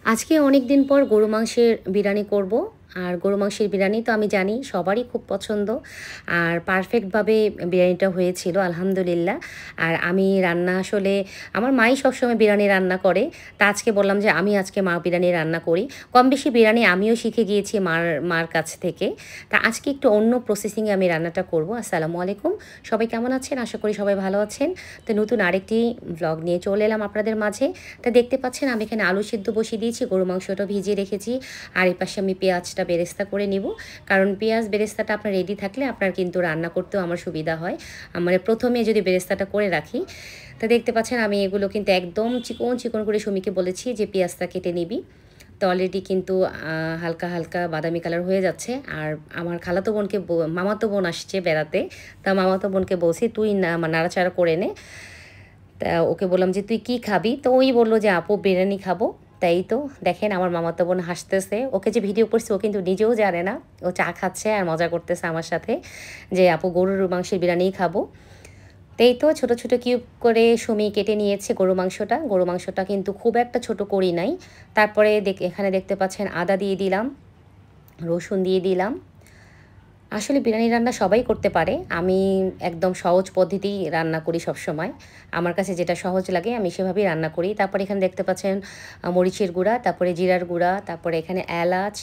আজকে অনেক দিন পর গরু মাংসের বিরিয়ানি করব। আর গরু মাংসের বিরিয়ানি তো আমি জানি সবারই খুব পছন্দ। আর পারফেক্টভাবে বিরিয়ানিটা হয়েছিল আলহামদুলিল্লাহ। আর আমি রান্না আসলে আমার মাই সবসময় বিরিয়ানি রান্না করে। তা আজকে বললাম যে আমি আজকে মা বিরিয়ানি রান্না করি। কম বেশি বিরিয়ানি আমিও শিখে গিয়েছি মার কাছ থেকে। তা আজকে একটু অন্য প্রসেসিংয়ে আমি রান্নাটা করব। আসসালামু আলাইকুম, সবাই কেমন আছেন? আশা করি সবাই ভালো আছেন। তো নতুন আরেকটি ব্লগ নিয়ে চলে এলাম আপনাদের মাঝে। তা দেখতে পাচ্ছেন আমি এখানে আলু সিদ্ধ বসিয়ে দিয়েছি, গরু মাংসটা ভিজিয়ে রেখেছি। আর এই পাশে আমি পেঁয়াজটা বেরেস্তা করে নিব, কারণ পেঁয়াজ বেরেস্তাটা আপনার রেডি থাকলে আপনার কিন্তু রান্না করতেও আমার সুবিধা হয়। মানে প্রথমে যদি বেরেস্তাটা করে রাখি। তা দেখতে পাচ্ছেন আমি এগুলো কিন্তু একদম চিকন চিকন করে সুমিকে বলেছি যে পেঁয়াজটা কেটে নিবি। তো অলরেডি কিন্তু হালকা হালকা বাদামি কালার হয়ে যাচ্ছে। আর আমার খালাতো বোনকে মামাতো বোন আসছে বেড়াতে। তা মামাতো বোনকে বলছি তুই নাড়াচাড়া করে নে। তা ওকে বললাম যে তুই কি খাবি? তো ওই বললো যে আপু বিরিয়ানি খাবো। তাই তো দেখেন আমার মামাতো বোন হাসতেছে। ওকে যে ভিডিও করছে ও কিন্তু নিজেও জানে না। ও চা খাচ্ছে আর মজা করতেছে আমার সাথে যে আপু গরুর মাংসের বিরিয়ানিই খাবো। তাই তো ছোট ছোট কিউব করে সুমি কেটে নিয়েছে গরু মাংসটা। গরু মাংসটা কিন্তু খুব একটা ছোট করি নাই। তারপরে এখানে দেখতে পাচ্ছেন আদা দিয়ে দিলাম, রসুন দিয়ে দিলাম। আসলে বিরিয়ানি রান্না সবাই করতে পারে। আমি একদম সহজ পদ্ধতিই রান্না করি সবসময়। আমার কাছে যেটা সহজ লাগে আমি সেভাবেই রান্না করি। তারপরে এখানে দেখতে পাচ্ছেন মরিচের গুঁড়া, তারপরে জিরার গুঁড়া, তারপরে এখানে এলাচ,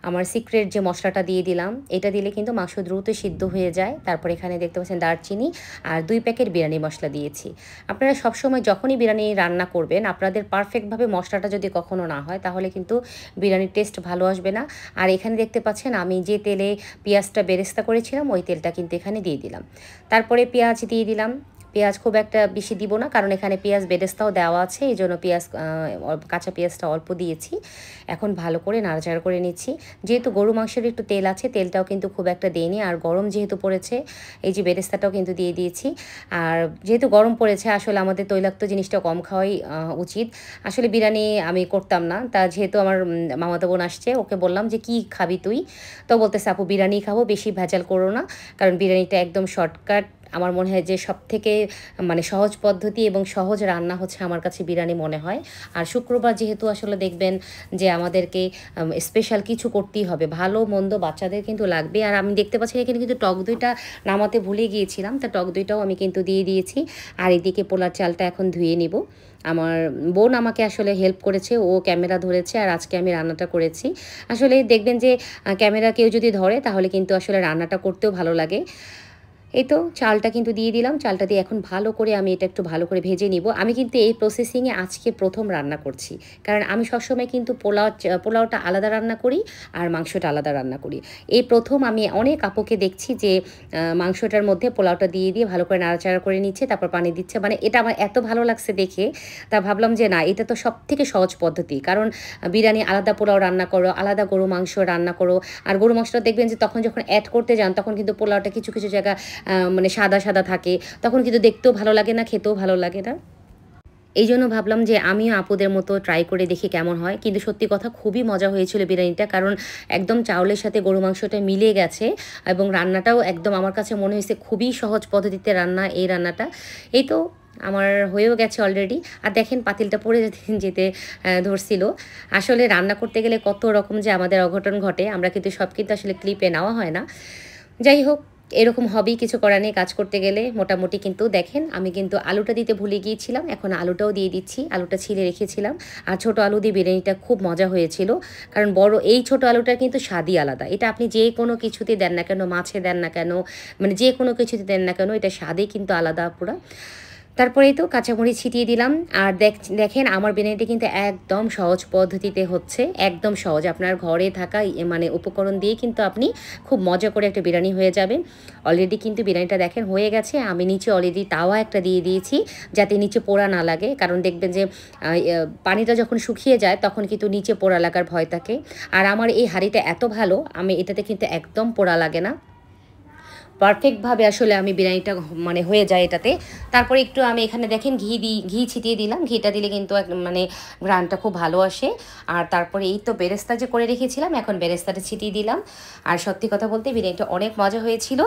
আমার সিক্রেট যে মশলাটা দিয়ে দিলাম। এটা দিলে কিন্তু মাংস দ্রুত সিদ্ধ হয়ে যায়। তারপরে এখানে দেখতে পাচ্ছেন দারচিনি আর 2 প্যাকেট বিরিয়ানি মশলা দিয়েছি। আপনারা সবসময় যখনই বিরিয়ানি রান্না করবেন আপনাদের পারফেক্টভাবে মশলাটা যদি কখনো না হয় তাহলে কিন্তু বিরিয়ানির টেস্ট ভালো আসবে না। আর এখানে দেখতে পাচ্ছেন আমি যে তেলে পেঁয়াজটা বেরেস্তা করেছিলাম ওই তেলটা কিন্তু এখানে দিয়ে দিলাম। তারপরে পেঁয়াজ দিয়ে দিলাম। পেঁয়াজ খুব একটা বেশি দিব না, কারণ এখানে পেঁয়াজ বেরেস্তাও দেওয়া আছে, এই জন্য পেঁয়াজ কাঁচা পেঁয়াজটা অল্প দিয়েছি। এখন ভালো করে নাড়াচাড়া করে নিচ্ছি। যেহেতু গরু মাংসের একটু তেল আছে, তেলটাও কিন্তু খুব একটা দেয়নি। আর গরম যেহেতু পড়েছে এই যে বেরেস্তাটাও কিন্তু দিয়ে দিয়েছি। আর যেহেতু গরম পড়েছে আসলে আমাদের তৈলাক্ত জিনিসটা কম খাওয়াই উচিত। আসলে বিরিয়ানি আমি করতাম না, তা যেহেতু আমার মামাতো বোন আসছে ওকে বললাম যে কি খাবি তুই? তো বলতেছে আপু বিরিয়ানি খাবো, বেশি ভেজাল করো না, কারণ বিরিয়ানিটা একদম শর্টকাট। আমার মনে হয় যে সবথেকে মানে সহজ পদ্ধতি এবং সহজ রান্না হচ্ছে আমার কাছে বিরিয়ানি মনে হয়। আর শুক্রবার যেহেতু আসলে দেখবেন যে আমাদেরকে স্পেশাল কিছু করতেই হবে, ভালো মন্দ বাচ্চাদের কিন্তু লাগবে। আর আমি দেখতে পাচ্ছি এখানে কিন্তু টক দইটা নামাতে ভুলে গিয়েছিলাম, তা টক দইটাও আমি কিন্তু দিয়ে দিয়েছি। আর এদিকে পোলার চালটা এখন ধুয়ে নিব। আমার বোন আমাকে আসলে হেল্প করেছে, ও ক্যামেরা ধরেছে আর আজকে আমি রান্নাটা করেছি। আসলে দেখবেন যে ক্যামেরা কেউ যদি ধরে তাহলে কিন্তু আসলে রান্নাটা করতেও ভালো লাগে। এই তো চালটা কিন্তু দিয়ে দিলাম। চালটা দিয়ে এখন ভালো করে আমি এটা একটু ভালো করে ভেজে নিব। আমি কিন্তু এই প্রসেসিংয়ে আজকে প্রথম রান্না করছি, কারণ আমি সবসময় কিন্তু পোলাওটা আলাদা রান্না করি আর মাংসটা আলাদা রান্না করি। এই প্রথম আমি অনেক আপুকে দেখছি যে মাংসটার মধ্যে পোলাওটা দিয়ে দিয়ে ভালো করে নাড়াচাড়া করে নিচ্ছে, তারপর পানি দিচ্ছে। মানে এটা আমার এত ভালো লাগছে দেখে, তা ভাবলাম যে না, এটা তো সবথেকে সহজ পদ্ধতি। কারণ বিরিয়ানি আলাদা পোলাও রান্না করো, আলাদা গরু মাংস রান্না করো। আর গরু মাংসটা দেখবেন যে তখন যখন অ্যাড করতে যান তখন কিন্তু পোলাওটা কিছু কিছু জায়গা মানে সাদা সাদা থাকে, তখন কিন্তু দেখতেও ভালো লাগে না, খেতেও ভালো লাগে না। এই জন্য ভাবলাম যে আমিও আপুদের মতো ট্রাই করে দেখি কেমন হয়। কিন্তু সত্যি কথা খুবই মজা হয়েছিল বিরিয়ানিটা, কারণ একদম চাউলের সাথে গরু মাংসটা মিলে গেছে এবং রান্নাটাও একদম আমার কাছে মনে হয়েছে খুবই সহজ পদ্ধতিতে রান্না এই রান্নাটা। এই তো আমার হয়েও গেছে অলরেডি। আর দেখেন পাতিলটা পড়ে যেতে যেতে ধরছিল। আসলে রান্না করতে গেলে কত রকম যে আমাদের অঘটন ঘটে, আমরা কিন্তু সব কিন্তু আসলে ক্লিপে নেওয়া হয় না। যাই হোক, এরকম হবেই, কিছু করার নেই কাজ করতে গেলে। মোটামুটি কিন্তু দেখেন আমি কিন্তু আলুটা দিতে ভুলে গিয়েছিলাম, এখন আলুটাও দিয়ে দিচ্ছি। আলুটা ছিলে রেখেছিলাম। আর ছোটো আলু দিয়ে বিরিয়ানিটা খুব মজা হয়েছিল, কারণ বড় এই ছোটো আলুটার কিন্তু স্বাদই আলাদা। এটা আপনি যে কোনো কিছুতে দেন না কেন, মাছে দেন না কেন, মানে যে কোনো কিছুতে দেন না কেন, এটা স্বাদই কিন্তু আলাদা পুরা। তারপরেই তো কাঁচামরিচ ছিটিয়ে দিলাম। আর দেখেন আমার বিরিয়ানিটা কিন্তু একদম সহজ পদ্ধতিতে হচ্ছে, একদম সহজ। আপনার ঘরে থাকা মানে উপকরণ দিয়ে কিন্তু আপনি খুব মজা করে একটা বিরিয়ানি হয়ে যাবে। অলরেডি কিন্তু বিরিয়ানিটা দেখেন হয়ে গেছে। আমি নিচে অলরেডি তাওয়া একটা দিয়ে দিয়েছি যাতে নিচে পোড়া না লাগে, কারণ দেখবেন যে পানিটা যখন শুকিয়ে যায় তখন কিন্তু নিচে পোড়া লাগার ভয় থাকে। আর আমার এই হাঁড়িটা এত ভালো, আমি এটাতে কিন্তু একদম পোড়া লাগে না, পারফেক্টভাবে আসলে আমি বিরিয়ানিটা মানে হয়ে যায় এটাতে। তারপরে একটু আমি এখানে দেখেন ঘি ছিটিয়ে দিলাম। ঘিটা দিলে কিন্তু মানে ঘ্রাণটা খুব ভালো আসে। আর তারপরে এই তো বেরেস্তা যে করে রেখেছিলাম, এখন বেরেস্তাটা ছিটিয়ে দিলাম। আর সত্যি কথা বলতে বিরিয়ানিটা অনেক মজা হয়েছিল।